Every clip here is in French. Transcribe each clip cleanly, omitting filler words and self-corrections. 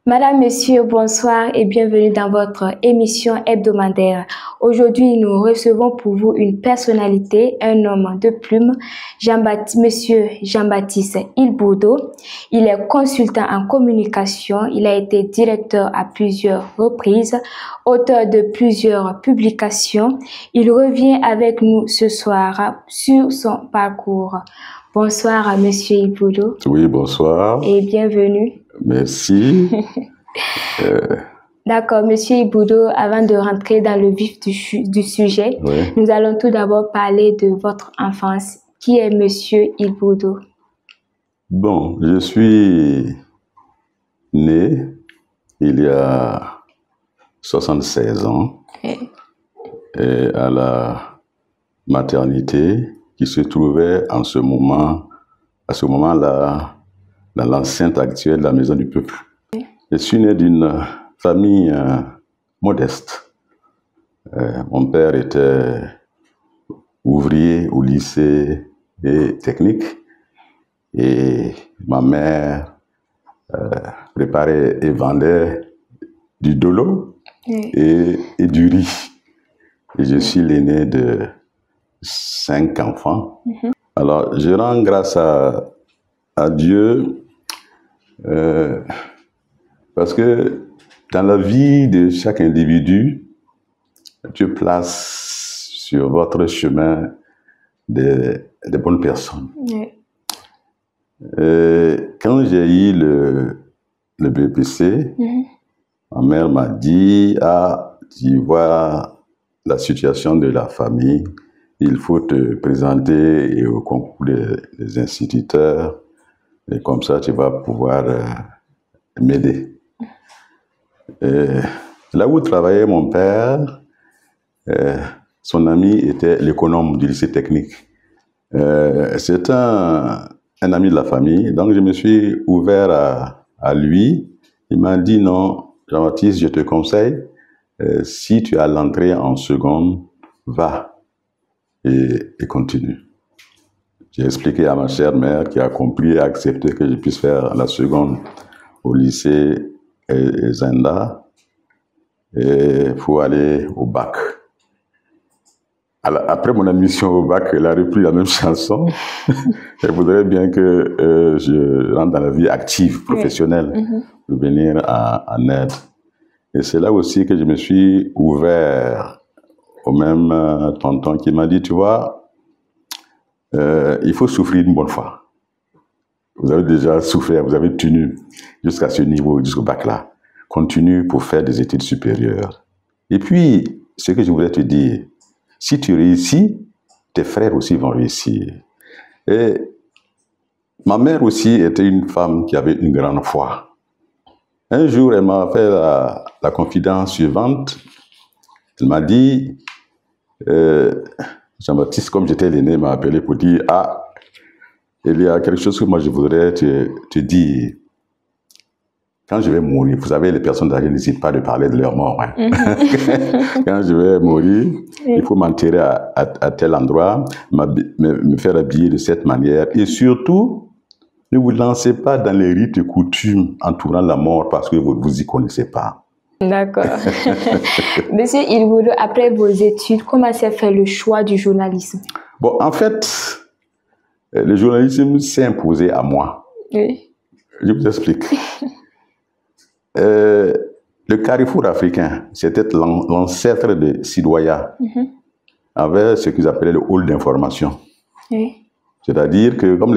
Madame, Monsieur, bonsoir et bienvenue dans votre émission hebdomadaire. Aujourd'hui, nous recevons pour vous une personnalité, un homme de plume, Monsieur Jean-Baptiste Ilboudo. Il est consultant en communication, il a été directeur à plusieurs reprises, auteur de plusieurs publications. Il revient avec nous ce soir sur son parcours. Bonsoir à Monsieur Ilboudo. Oui, bonsoir. Et bienvenue. Merci. D'accord, Monsieur Ilboudo, avant de rentrer dans le vif du sujet, Oui. nous allons tout d'abord parler de votre enfance. Qui est Monsieur Ilboudo? Bon, je suis né il y a 76 ans et à la maternité qui se trouvait à ce moment-là, dans l'enceinte actuelle de la Maison du Peuple. Je suis né d'une famille modeste. Mon père était ouvrier au lycée et technique et ma mère préparait et vendait du dolo et du riz. Et je suis l'aîné de 5 enfants. Alors, je rends grâce à Dieu parce que dans la vie de chaque individu, Dieu place sur votre chemin des bonnes personnes. Quand j'ai eu le BPC, ma mère m'a dit, tu vois la situation de la famille, il faut te présenter au concours des instituteurs, et comme ça tu vas pouvoir m'aider. Là où travaillait mon père, son ami était l'économe du lycée technique. C'est un ami de la famille, donc je me suis ouvert à lui. Il m'a dit non, Jean-Baptiste, je te conseille, si tu as l'entrée en seconde, va et continue. J'ai expliqué à ma chère mère qui a compris et accepté que je puisse faire la seconde au lycée Zenda et pour aller au bac. Alors, après mon admission au bac, elle a repris la même chanson. Elle voudrait bien que je rentre dans la vie active, professionnelle, pour venir en aide. Et c'est là aussi que je me suis ouvert au même tonton qui m'a dit, tu vois, il faut souffrir une bonne fois. Vous avez déjà souffert, vous avez tenu jusqu'à ce niveau, jusqu'au bac là. Continue pour faire des études supérieures. Et puis, ce que je voulais te dire, si tu réussis, tes frères aussi vont réussir. Et ma mère aussi était une femme qui avait une grande foi. Un jour, elle m'a fait la confidence suivante. Elle m'a dit, Jean-Baptiste, comme j'étais l'aîné, m'a appelé pour dire, il y a quelque chose que moi je voudrais te dire. Quand je vais mourir, vous savez, les personnes âgées n'hésitent pas de parler de leur mort. Hein. Quand je vais mourir, il faut m'enterrer à tel endroit, me faire habiller de cette manière. Et surtout, ne vous lancez pas dans les rites et coutumes entourant la mort parce que vous ne vous y connaissez pas. D'accord. Monsieur Ilboudo, après vos études, comment s'est fait le choix du journalisme? Bon, en fait, le journalisme s'est imposé à moi. Oui. Je vous explique. Le carrefour africain, c'était l'ancêtre de Sidoya, avec ce qu'ils appelaient le hall d'information. C'est-à-dire que comme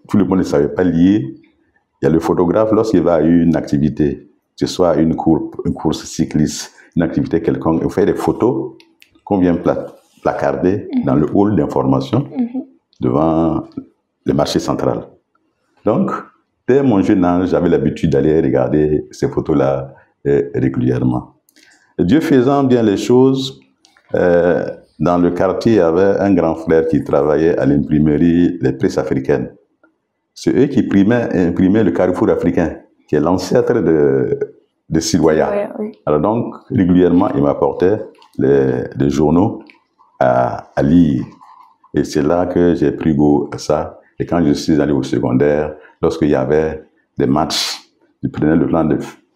tout le monde ne savait pas lire, il y a le photographe, lorsqu'il va à une activité, que ce soit une course cycliste, une activité quelconque, il fait des photos qu'on vient placarder dans le hall d'information devant le marché central. Donc, dès mon jeune âge, j'avais l'habitude d'aller regarder ces photos-là régulièrement. Et Dieu faisant bien les choses, dans le quartier, il y avait un grand frère qui travaillait à l'imprimerie Les Presses africaines. C'est eux qui imprimaient le carrefour africain, qui est l'ancêtre de Sidoya. Oui. Alors donc, régulièrement, il m'apportait des journaux à lire. Et c'est là que j'ai pris goût à ça. Et quand je suis allé au secondaire, lorsqu'il y avait des matchs, je prenais le temps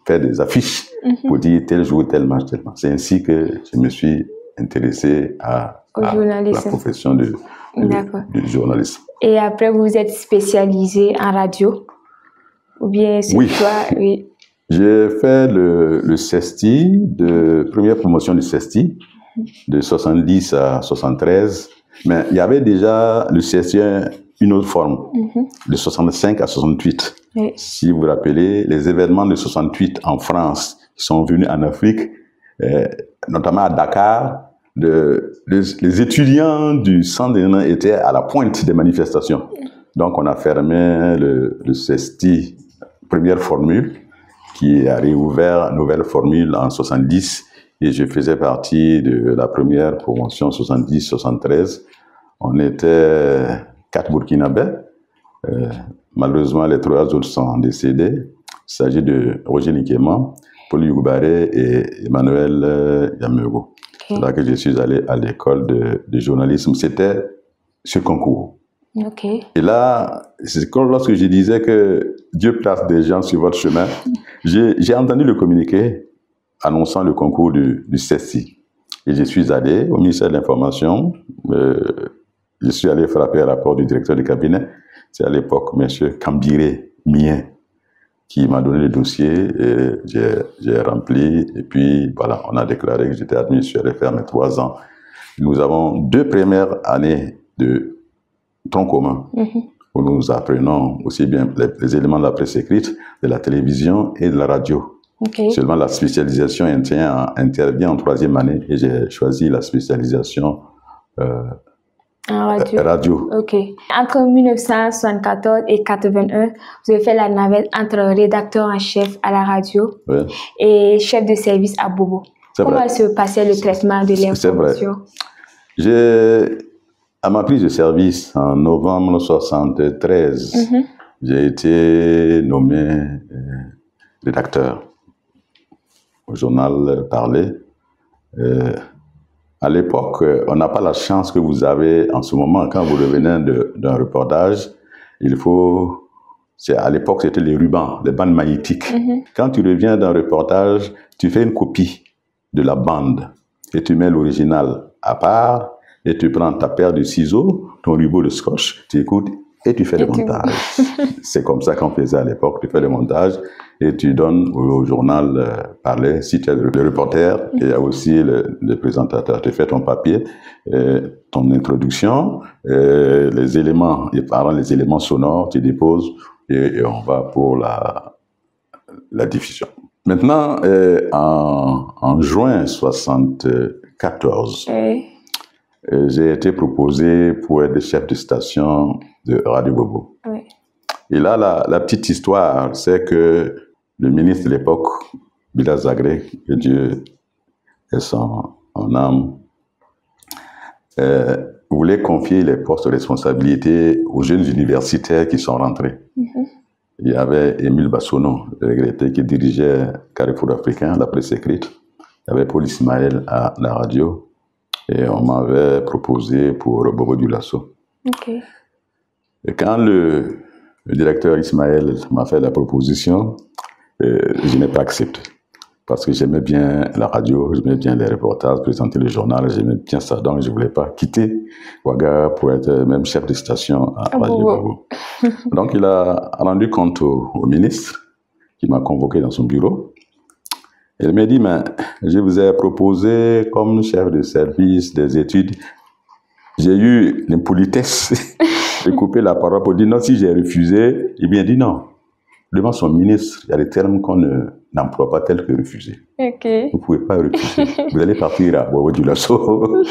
faire des affiches pour dire tel jour, tel match, tel match. C'est ainsi que je me suis intéressé à la profession de journaliste. Et après, vous vous êtes spécialisé en radio? Ou bien c'est toi? Oui. J'ai fait le CESTI, première promotion du CESTI, de 70 à 73. Mais il y avait déjà le CESTI, une autre forme, de 65 à 68. Oui. Si vous vous rappelez, les événements de 68 en France qui sont venus en Afrique, notamment à Dakar, les étudiants du centre étaient à la pointe des manifestations. Donc on a fermé le CESTI, première formule, qui a réouvert nouvelle formule en 70, et je faisais partie de la première promotion 70-73. On était 4 Burkinabés. Malheureusement, les 3 autres sont décédés. Il s'agit de Roger Nikema, Paul Yougoubaré et Emmanuel Yamego. C'est là que je suis allé à l'école de journalisme. C'était ce concours. Et là, c'est comme lorsque je disais que Dieu place des gens sur votre chemin, j'ai entendu le communiqué annonçant le concours du CESTI. Et je suis allé au ministère de l'Information. Je suis allé frapper à la porte du directeur de cabinet. C'est à l'époque M. Kambiré Mien qui m'a donné le dossier et j'ai rempli. Et puis, voilà, on a déclaré que j'étais admis. Je suis allé faire mes 3 ans. Nous avons 2 premières années de tronc commun où nous apprenons aussi bien les éléments de la presse écrite, de la télévision et de la radio. Seulement, la spécialisation intervient en 3e année et j'ai choisi la spécialisation radio. Entre 1974 et 81, vous avez fait la navette entre rédacteur en chef à la radio et chef de service à Bobo. Comment se passait le traitement de l'information? À ma prise de service en novembre 1973, j'ai été nommé rédacteur au journal Parler. À l'époque, on n'a pas la chance que vous avez en ce moment. Quand vous revenez d'un reportage, à l'époque, c'était les rubans, les bandes magnétiques. Quand tu reviens d'un reportage, tu fais une copie de la bande et tu mets l'original à part et tu prends ta paire de ciseaux, ton ruban de scotch, tu écoutes et tu fais le montage. C'est comme ça qu'on faisait à l'époque. Tu fais le montage et tu donnes au journal Parler, si tu es le reporter, et il y a aussi le présentateur. Tu fais ton papier, ton introduction, les éléments, et par les éléments sonores, tu déposes et on va pour la diffusion. Maintenant, en juin 1974, j'ai été proposé pour être chef de station de Radio Bobo. Et là, la petite histoire, c'est que le ministre de l'époque, Bilal Zagré, que Dieu ait son âme, voulait confier les postes de responsabilité aux jeunes universitaires qui sont rentrés. Il y avait Émile Bassono, regretté, qui dirigeait Carrefour Africain, la presse écrite. Il y avait Paul Ismaël à la radio. Et on m'avait proposé pour Bobo Dioulasso. Et quand le directeur Ismaël m'a fait la proposition, je n'ai pas accepté. Parce que j'aimais bien la radio, j'aimais bien les reportages, présenter le journal, j'aimais bien ça. Donc je ne voulais pas quitter Ouaga pour être même chef de station à Radio Bobo. Donc il a rendu compte au ministre, qui m'a convoqué dans son bureau. Elle m'a dit, mais je vous ai proposé comme chef de service des études. J'ai eu l'impolitesse de couper la parole pour dire non, si j'ai refusé, il m'a dit non. Devant son ministre, il y a des termes qu'on n'emploie pas tels que refuser. Vous ne pouvez pas refuser. Vous allez partir à Bobo Dioulasso,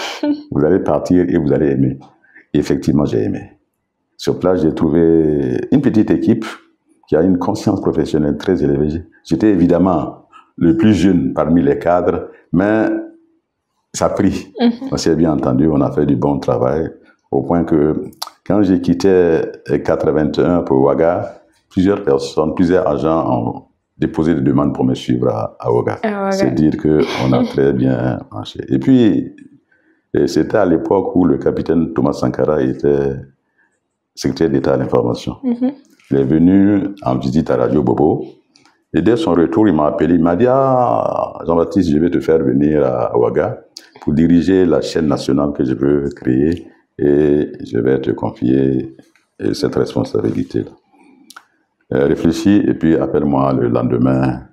vous allez partir et vous allez aimer. Et effectivement, j'ai aimé. Sur place, j'ai trouvé une petite équipe qui a une conscience professionnelle très élevée. J'étais évidemment le plus jeune parmi les cadres, mais ça a pris. On s'est bien entendu, on a fait du bon travail, au point que quand j'ai quitté 81 pour Ouaga, plusieurs agents ont déposé des demandes pour me suivre à Ouaga. C'est dire qu'on a très bien marché. Et puis, c'était à l'époque où le capitaine Thomas Sankara était secrétaire d'État à l'information. Il est venu en visite à Radio Bobo. Et dès son retour, il m'a appelé, il m'a dit « Ah, Jean-Baptiste, je vais te faire venir à Ouaga pour diriger la chaîne nationale que je veux créer et je vais te confier cette responsabilité-là. Réfléchis et puis appelle-moi le lendemain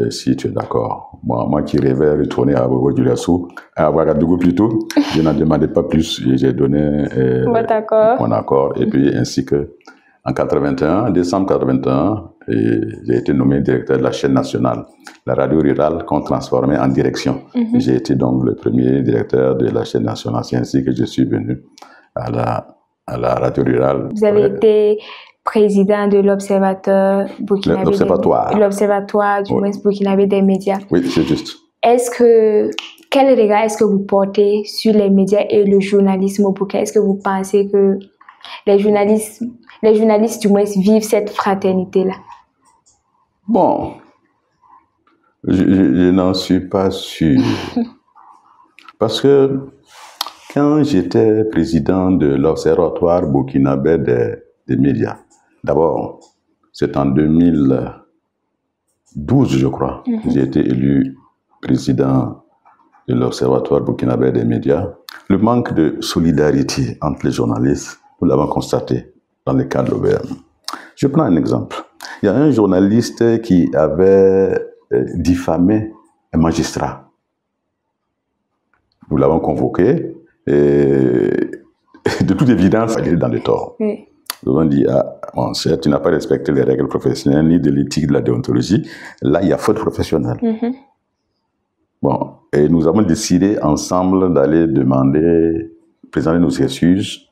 si tu es d'accord. » Moi qui rêvais retourner à Bobo-Dioulasso, à Ouagadougou plutôt, je n'en demandais pas plus et j'ai donné mon accord. Et puis ainsi que en 81, décembre 81, j'ai été nommé directeur de la chaîne nationale, la radio rurale qu'on transformait en direction. J'ai été donc le premier directeur de la chaîne nationale. C'est ainsi que je suis venu à la radio rurale. Vous avez été président de l'Observatoire burkinabé. L'Observatoire du moins burkinabé des médias. Oui, c'est juste. Quel regard est-ce que vous portez sur les médias et le journalisme au Burkina? Est-ce que vous pensez que les journalistes du moins vivent cette fraternité-là? Bon, je n'en suis pas sûr. Parce que quand j'étais président de l'Observatoire burkinabé des médias, d'abord, c'est en 2012, je crois, j'ai été élu président de l'Observatoire burkinabé des médias. Le manque de solidarité entre les journalistes, nous l'avons constaté dans le cadre de l'OBM. Je prends un exemple. Il y a un journaliste qui avait diffamé un magistrat. Nous l'avons convoqué et de toute évidence, il est dans le tort. Oui. Nous avons dit, ah, bon, certes, tu n'as pas respecté les règles professionnelles ni de l'éthique de la déontologie. Là, il y a faute professionnelle. Bon, et nous avons décidé ensemble d'aller présenter nos excuses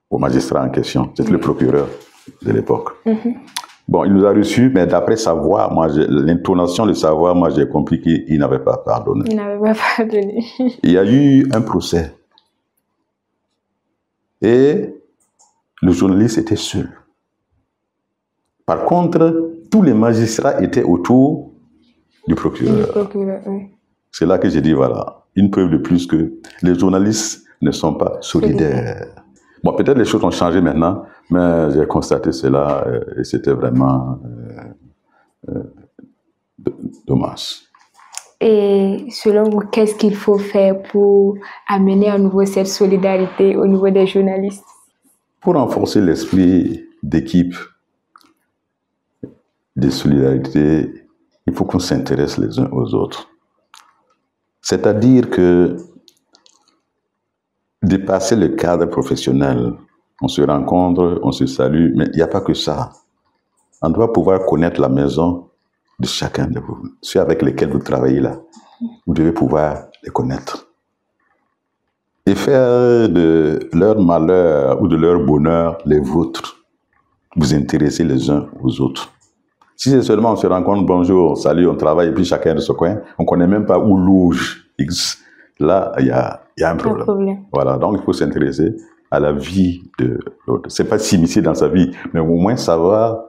au magistrat en question. C'était le procureur de l'époque. Bon, il nous a reçus, mais d'après sa voix, l'intonation de sa voix, moi j'ai compris qu'il n'avait pas pardonné. Il n'avait pas pardonné. Il y a eu un procès. Et le journaliste était seul. Par contre, tous les magistrats étaient autour du procureur. Oui. C'est là que j'ai dit, voilà, une preuve de plus que les journalistes ne sont pas solidaires. Bon, peut-être les choses ont changé maintenant, mais j'ai constaté cela et c'était vraiment dommage. Et selon vous, qu'est-ce qu'il faut faire pour amener à nouveau cette solidarité au niveau des journalistes? Pour renforcer l'esprit d'équipe, de solidarité, il faut qu'on s'intéresse les uns aux autres. C'est-à-dire que dépasser le cadre professionnel, on se rencontre, on se salue, mais il n'y a pas que ça. On doit pouvoir connaître la maison de chacun de vous, ceux avec lesquels vous travaillez là. Vous devez pouvoir les connaître. Et faire de leur malheur ou de leur bonheur les vôtres. Vous intéresser les uns aux autres. Si c'est seulement on se rencontre, bonjour, salut, on travaille, et puis chacun de son coin, on ne connaît même pas où loge X. Là, il y a un problème. Voilà, donc il faut s'intéresser à la vie de l'autre. Ce n'est pas s'immiscer dans sa vie, mais au moins savoir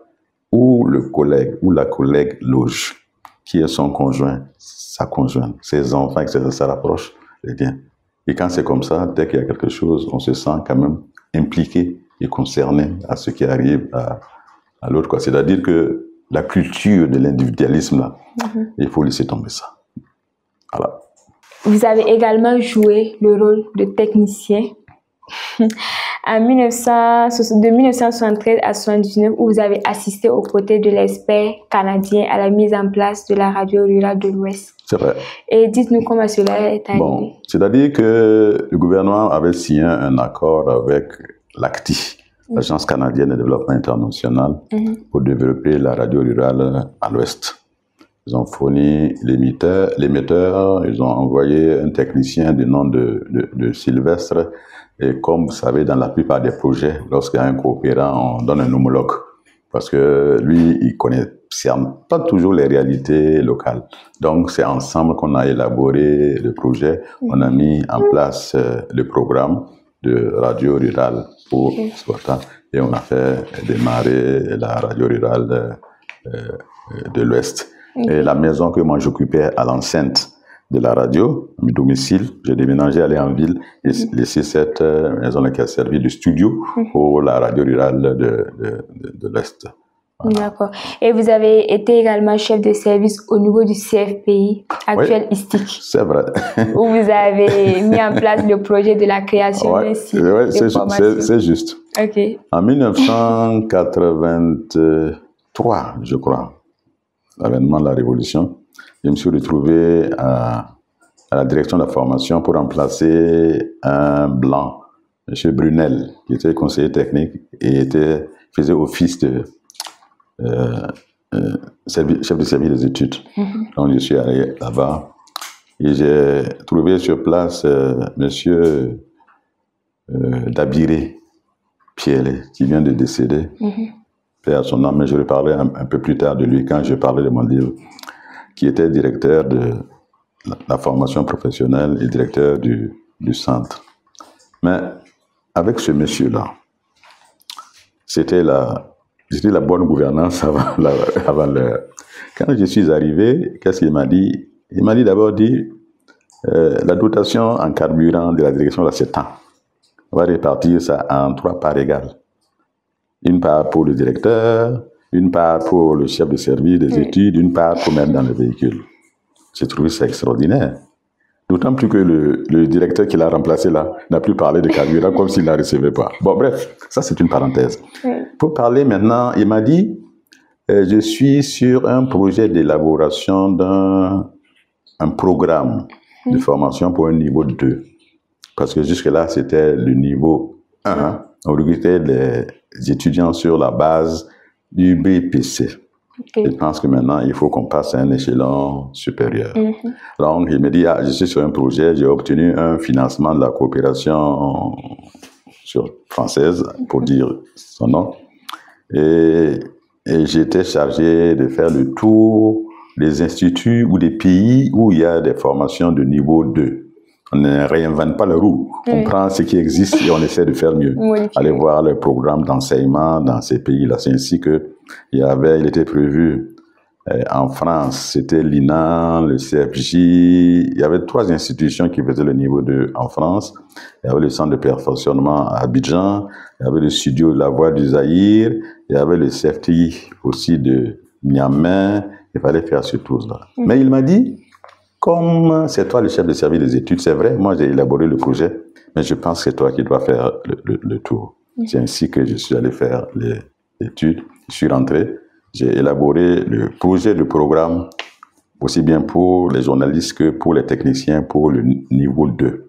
où le collègue ou la collègue loge, qui est son conjoint, sa conjointe, ses enfants, etc. Ça rapproche les liens. Et quand c'est comme ça, dès qu'il y a quelque chose, on se sent quand même impliqué et concerné à ce qui arrive à l'autre. C'est-à-dire que la culture de l'individualisme, là, il faut laisser tomber ça. Voilà. Vous avez également joué le rôle de technicien de 1973 à 1979, où vous avez assisté aux côtés de l'expert canadien à la mise en place de la radio rurale de l'Ouest. C'est vrai. Et dites-nous comment cela est arrivé. Bon, c'est-à-dire que le gouvernement avait signé un accord avec l'ACTI, l'Agence canadienne de développement international, pour développer la radio rurale à l'Ouest. Ils ont fourni l'émetteur, ils ont envoyé un technicien du nom de Sylvestre. Et comme vous savez, dans la plupart des projets, lorsqu'il y a un coopérant, on donne un homologue. Parce que lui, il connaît pas toujours les réalités locales. Donc, c'est ensemble qu'on a élaboré le projet. On a mis en place le programme de radio rurale pour Sparta. Et on a fait démarrer la radio rurale de l'Ouest. Et la maison que moi j'occupais à l'enceinte de la radio, à mon domicile, j'ai déménagé, allé en ville et laissé cette maison qui a servi de studio pour la radio rurale de l'Est. Voilà. D'accord. Et vous avez été également chef de service au niveau du CFPI, actuel ISTIC. C'est vrai. Où vous avez mis en place le projet de la création d'un site de formation. C'est juste. Ok. En 1983, je crois, l'avènement de la Révolution, je me suis retrouvé à la direction de la formation pour remplacer un blanc, M. Brunel, qui était conseiller technique et faisait office de chef de service des études. Donc je suis allé là-bas et j'ai trouvé sur place M. Dabiré Pierre, qui vient de décéder. Paix à son âme, mais je reparlerai un peu plus tard de lui quand je parlais de mon livre, qui était directeur de la formation professionnelle et directeur du centre. Mais avec ce monsieur-là, c'était la bonne gouvernance avant l'heure. Quand je suis arrivé, qu'est-ce qu'il m'a dit? Il m'a d'abord dit, la dotation en carburant de la direction, là, c'est temps. On va répartir ça en 3 parts égales. Une part pour le directeur, une part pour le chef de service des études, une part pour mettre dans le véhicule. J'ai trouvé ça extraordinaire. D'autant plus que le directeur qui l'a remplacé là n'a plus parlé de carburant comme s'il ne la recevait pas. Bon, bref, ça c'est une parenthèse. Pour parler maintenant, il m'a dit, je suis sur un projet d'élaboration d'un programme de formation pour un niveau 2. Parce que jusque-là, c'était le niveau 1. On recrutait les étudiants sur la base du BPC. Je pense que maintenant, il faut qu'on passe à un échelon supérieur. Donc, il me dit, je suis sur un projet, j'ai obtenu un financement de la coopération française, pour dire son nom. Et j'étais chargé de faire le tour des instituts ou des pays où il y a des formations de niveau 2. On ne réinvente pas la roue. On prend ce qui existe et on essaie de faire mieux. Aller voir le programme d'enseignement dans ces pays-là. C'est ainsi que il était prévu en France, c'était l'INA, le CFJ. Il y avait 3 institutions qui faisaient le niveau 2 en France. Il y avait le centre de perfectionnement à Abidjan, il y avait le studio de la Voix du Zaïre, il y avait le CFTI aussi de Niamey. Il fallait faire ce tour-là. Mais il m'a dit, comme c'est toi le chef de service des études, c'est vrai, moi j'ai élaboré le projet, mais je pense que c'est toi qui dois faire le tour. C'est ainsi que je suis allé faire les études. Je suis rentré, j'ai élaboré le projet de programme, aussi bien pour les journalistes que pour les techniciens, pour le niveau 2.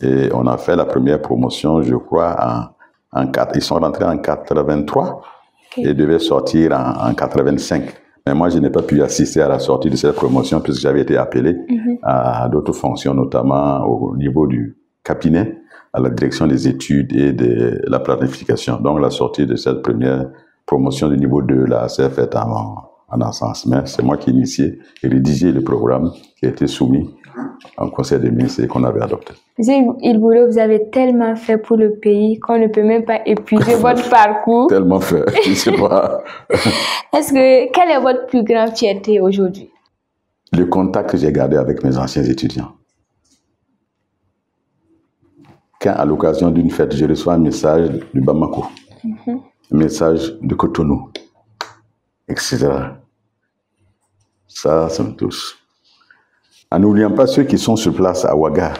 Et on a fait la première promotion, je crois, ils sont rentrés en 83 et devaient sortir en 85. Mais moi, je n'ai pas pu assister à la sortie de cette promotion puisque j'avais été appelé à d'autres fonctions, notamment au niveau du cabinet, à la direction des études et de la planification. Donc, la sortie de cette première promotion du niveau 2, là, s'est faite en absence. Mais c'est moi qui ai initié et rédigé le programme qui a été soumis en conseil des ministres et qu'on avait adopté. Monsieur Ilboudo, vous avez tellement fait pour le pays qu'on ne peut même pas épuiser votre parcours. Tellement fait, je ne sais pas. Quelle est votre plus grande fierté aujourd'hui? Le contact que j'ai gardé avec mes anciens étudiants. Quand, à l'occasion d'une fête, je reçois un message de Bamako, un message de Cotonou, etc. Ça me touche. En n'oubliant pas ceux qui sont sur place à Ouaga,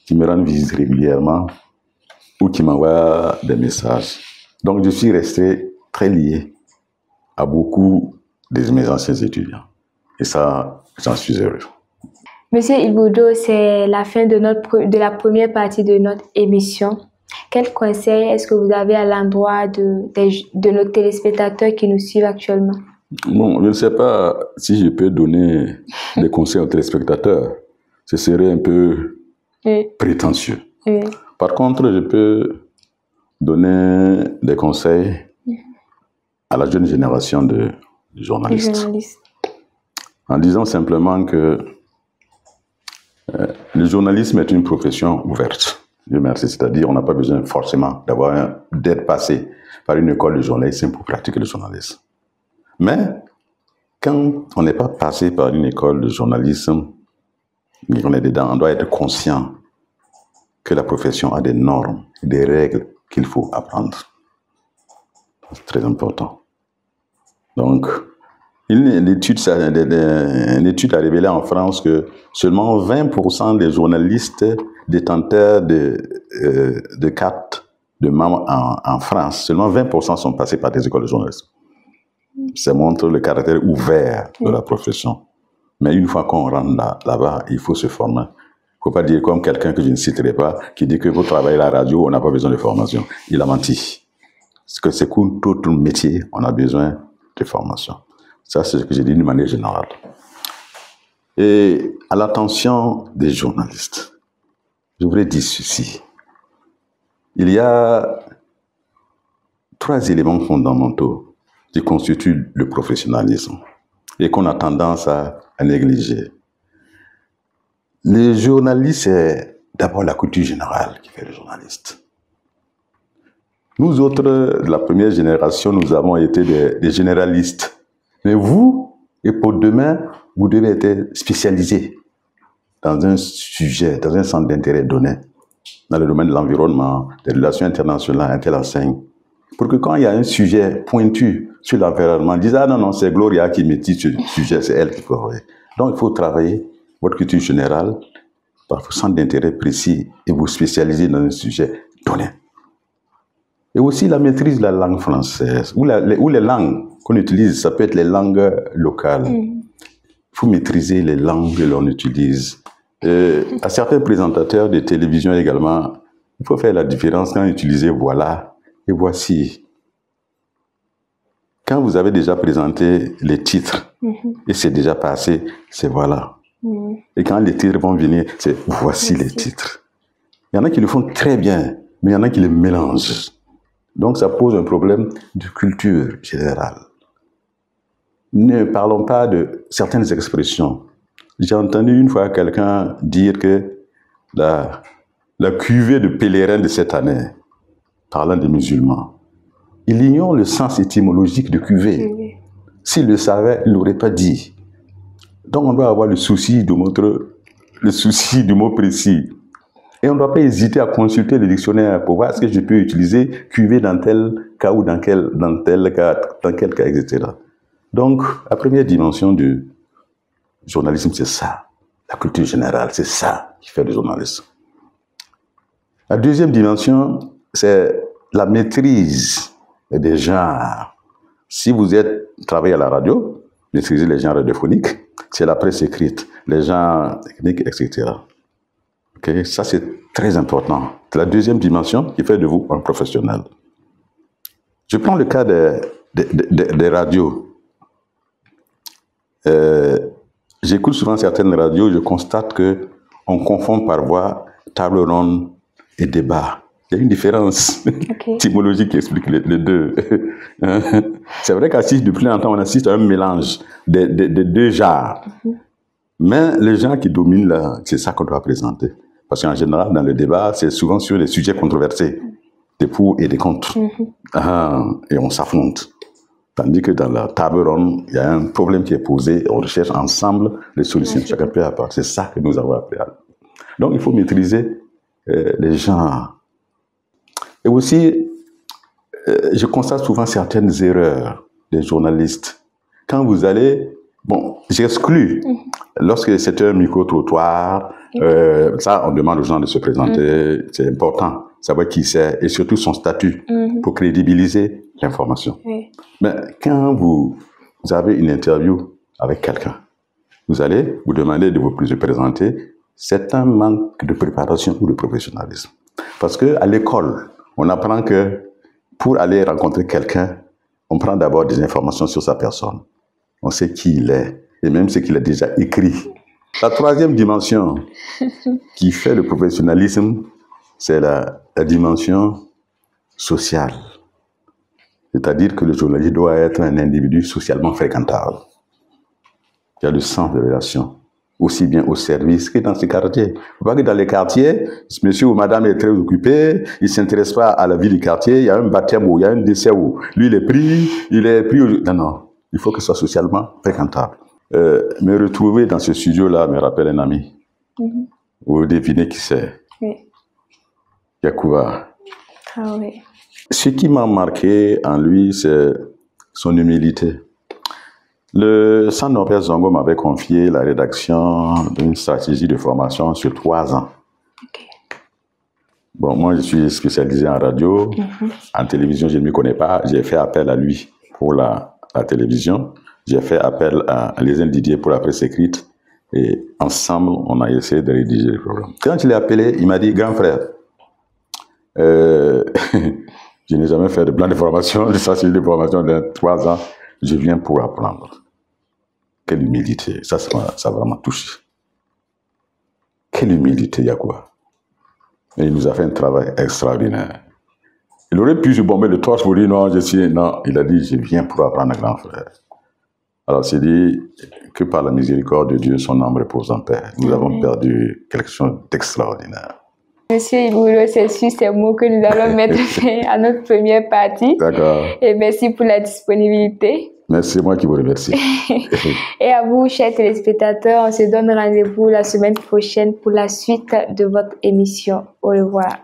qui me rendent visite régulièrement ou qui m'envoient des messages. Donc, je suis resté très lié à beaucoup de mes anciens étudiants. Et ça, j'en suis heureux. Monsieur Ilboudo, c'est la fin de la première partie de notre émission. Quel conseil est-ce que vous avez à l'endroit de nos téléspectateurs qui nous suivent actuellement? Bon, je ne sais pas si je peux donner des conseils aux téléspectateurs. Ce serait un peu prétentieux. Par contre, je peux donner des conseils à la jeune génération de journalistes. En disant simplement que le journalisme est une profession ouverte. Dieu merci, c'est-à-dire on n'a pas besoin forcément d'être passé par une école de journalisme pour pratiquer le journalisme. Mais quand on n'est pas passé par une école de journalisme, mais on est dedans, on doit être conscient que la profession a des normes, des règles qu'il faut apprendre. C'est très important. Donc, une étude a révélé en France que seulement 20% des journalistes détenteurs de cartes de membres en France, seulement 20% sont passés par des écoles de journalisme. Ça montre le caractère ouvert de la profession. Mais une fois qu'on rentre là-bas, il faut se former. Il ne faut pas dire comme quelqu'un que je ne citerai pas, qui dit que pour travailler à la radio, on n'a pas besoin de formation. Il a menti. Parce que c'est comme tout métier, on a besoin de formation. Ça, c'est ce que j'ai dit d'une manière générale. Et à l'attention des journalistes, je voudrais dire ceci. Il y a 3 éléments fondamentaux qui constituent le professionnalisme et qu'on a tendance à négliger. Le journaliste, c'est d'abord la culture générale qui fait le journaliste. Nous autres, de la première génération, nous avons été des généralistes. Mais vous, et pour demain, vous devez être spécialisé dans un sujet, dans un centre d'intérêt donné, dans le domaine de l'environnement, des relations internationales, un tel enseigne. Pour que quand il y a un sujet pointu sur l'environnement, disent ah non, c'est Gloria qui maîtrise ce sujet, c'est elle qui peut travailler. Donc il faut travailler votre culture générale par un centre d'intérêt précis et vous spécialiser dans un sujet donné. Et aussi la maîtrise de la langue française, ou les langues qu'on utilise, ça peut être les langues locales. Il faut maîtriser les langues que l'on utilise. À certains présentateurs de télévision également, il faut faire la différence quand utiliser voilà et voici. Quand vous avez déjà présenté les titres et c'est déjà passé, c'est voilà. Et quand les titres vont venir, c'est voici les titres. Il y en a qui le font très bien, mais il y en a qui les mélangent. Donc ça pose un problème de culture générale. Ne parlons pas de certaines expressions. J'ai entendu une fois quelqu'un dire que la cuvée de pèlerins de cette année, parlant des musulmans, il ignore le sens étymologique de cuvée. S'il le savait, il ne l'aurait pas dit. Donc on doit avoir le souci du mot précis. Et on ne doit pas hésiter à consulter le dictionnaire pour voir est-ce que je peux utiliser cuvée dans tel cas ou dans quel cas, etc. Donc, la première dimension du journalisme, c'est ça. La culture générale, c'est ça qui fait le journalisme. La deuxième dimension, c'est la maîtrise des genres. Si vous travaillez à la radio, maîtrisez les genres radiophoniques, c'est la presse écrite, les genres techniques, etc. Okay? Ça, c'est très important. C'est la deuxième dimension qui fait de vous un professionnel. Je prends le cas des radios. J'écoute souvent certaines radios, je constate qu'on confond parfois table ronde et débat. Il y a une différence étymologique qui explique les deux. C'est vrai depuis longtemps, on assiste à un mélange des deux genres. Mais les gens qui dominent là, c'est ça qu'on doit présenter. Parce qu'en général, dans le débat, c'est souvent sur les sujets controversés, des pour et des contre. Et on s'affronte. Tandis que dans la table ronde, il y a un problème qui est posé, on recherche ensemble les solutions. Chacun peut apporter. C'est ça que nous avons appris. Donc, il faut maîtriser les genres. Et aussi, je constate souvent certaines erreurs des journalistes. Quand vous allez, j'exclus, lorsque c'est un micro-trottoir, ça, on demande aux gens de se présenter, c'est important, savoir qui c'est, et surtout son statut, pour crédibiliser l'information. Mais quand vous avez une interview avec quelqu'un, vous allez vous demander de vous présenter, c'est un manque de préparation ou de professionnalisme. Parce qu'à l'école, on apprend que pour aller rencontrer quelqu'un, on prend d'abord des informations sur sa personne. On sait qui il est, et même ce qu'il a déjà écrit. La troisième dimension qui fait le professionnalisme, c'est la dimension sociale. C'est-à-dire que le journaliste doit être un individu socialement fréquentable, qui a le sens de relation, aussi bien au service que dans ses quartiers. Vous voyez que dans les quartiers, monsieur ou madame est très occupé, il ne s'intéresse pas à la vie du quartier, il y a un baptême ou il y a un décès où lui il est pris Non, il faut que ce soit socialement fréquentable. Me retrouver dans ce studio-là me rappelle un ami. Vous devinez qui c'est? Oui. Yacouba. Ah oui. Ce qui m'a marqué en lui, c'est son humilité. Le Centre Norbert Zongo m'avait confié la rédaction d'une stratégie de formation sur 3 ans. Okay. Bon, moi, je suis spécialisé en radio. En télévision, je ne me connais pas. J'ai fait appel à lui pour la télévision. J'ai fait appel à Lézin Didier pour la presse écrite. Et ensemble, on a essayé de rédiger le programme. Quand je l'ai appelé, il m'a dit, grand frère, je n'ai jamais fait de plan de formation, de stratégie de formation de 3 ans. Je viens pour apprendre. Quelle humilité. Ça a vraiment touché. Quelle humilité, Yakoua. Et il nous a fait un travail extraordinaire. Il aurait pu se bomber le torse pour dire non, non, il a dit, je viens pour apprendre, grand frère. Alors, c'est dit que par la miséricorde de Dieu, son âme repose en paix. Nous avons perdu quelque chose d'extraordinaire. Monsieur Iboulo, c'est sur ces mots que nous allons mettre fin à notre première partie. D'accord. Et merci pour la disponibilité. Merci, c'est moi qui vous remercie. Et à vous, chers téléspectateurs, on se donne rendez-vous la semaine prochaine pour la suite de votre émission. Au revoir.